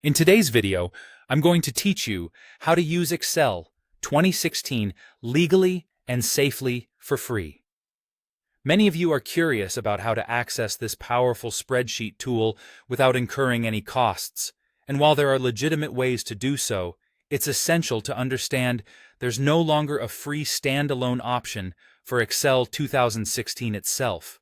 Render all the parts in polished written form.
In today's video, I'm going to teach you how to use Excel 2016 legally and safely for free. Many of you are curious about how to access this powerful spreadsheet tool without incurring any costs, and while there are legitimate ways to do so, it's essential to understand there's no longer a free standalone option for Excel 2016 itself.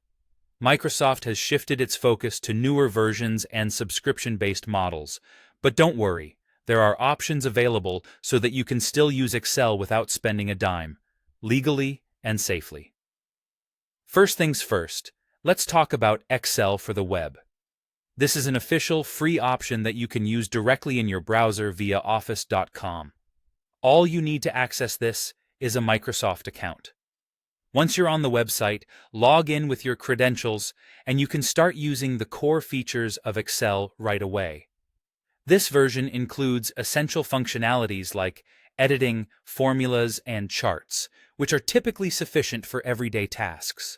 Microsoft has shifted its focus to newer versions and subscription-based models. But don't worry, there are options available so that you can still use Excel without spending a dime, legally and safely. First things first, let's talk about Excel for the web. This is an official, free option that you can use directly in your browser via office.com. All you need to access this is a Microsoft account. Once you're on the website, log in with your credentials, and you can start using the core features of Excel right away. This version includes essential functionalities like editing, formulas, and charts, which are typically sufficient for everyday tasks.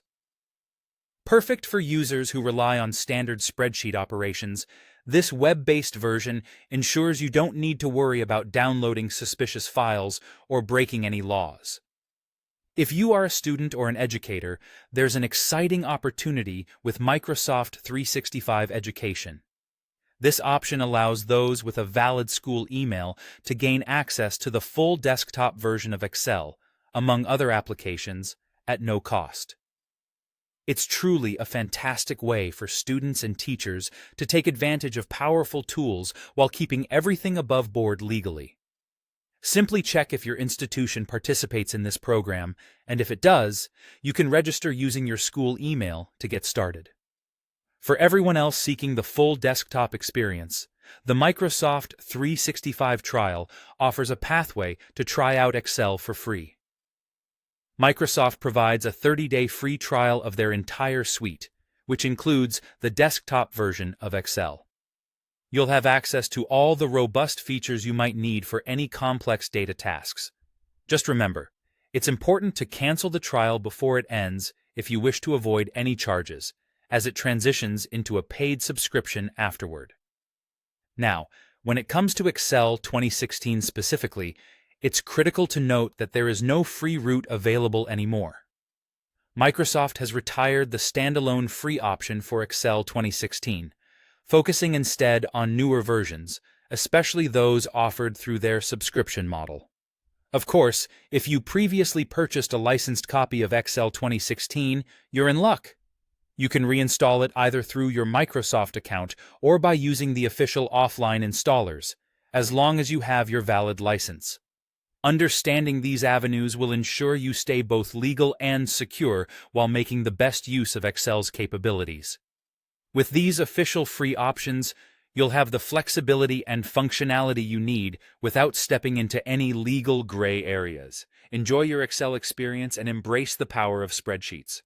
Perfect for users who rely on standard spreadsheet operations, this web-based version ensures you don't need to worry about downloading suspicious files or breaking any laws. If you are a student or an educator, there's an exciting opportunity with Microsoft 365 Education. This option allows those with a valid school email to gain access to the full desktop version of Excel, among other applications, at no cost. It's truly a fantastic way for students and teachers to take advantage of powerful tools while keeping everything above board legally. Simply check if your institution participates in this program, and if it does, you can register using your school email to get started. For everyone else seeking the full desktop experience, the Microsoft 365 trial offers a pathway to try out Excel for free. Microsoft provides a 30-day free trial of their entire suite, which includes the desktop version of Excel. You'll have access to all the robust features you might need for any complex data tasks. Just remember, it's important to cancel the trial before it ends if you wish to avoid any charges, as it transitions into a paid subscription afterward. Now, when it comes to Excel 2016 specifically, it's critical to note that there is no free route available anymore. Microsoft has retired the standalone free option for Excel 2016, focusing instead on newer versions, especially those offered through their subscription model. Of course, if you previously purchased a licensed copy of Excel 2016, you're in luck. You can reinstall it either through your Microsoft account or by using the official offline installers, as long as you have your valid license. Understanding these avenues will ensure you stay both legal and secure while making the best use of Excel's capabilities. With these official free options, you'll have the flexibility and functionality you need without stepping into any legal gray areas. Enjoy your Excel experience and embrace the power of spreadsheets.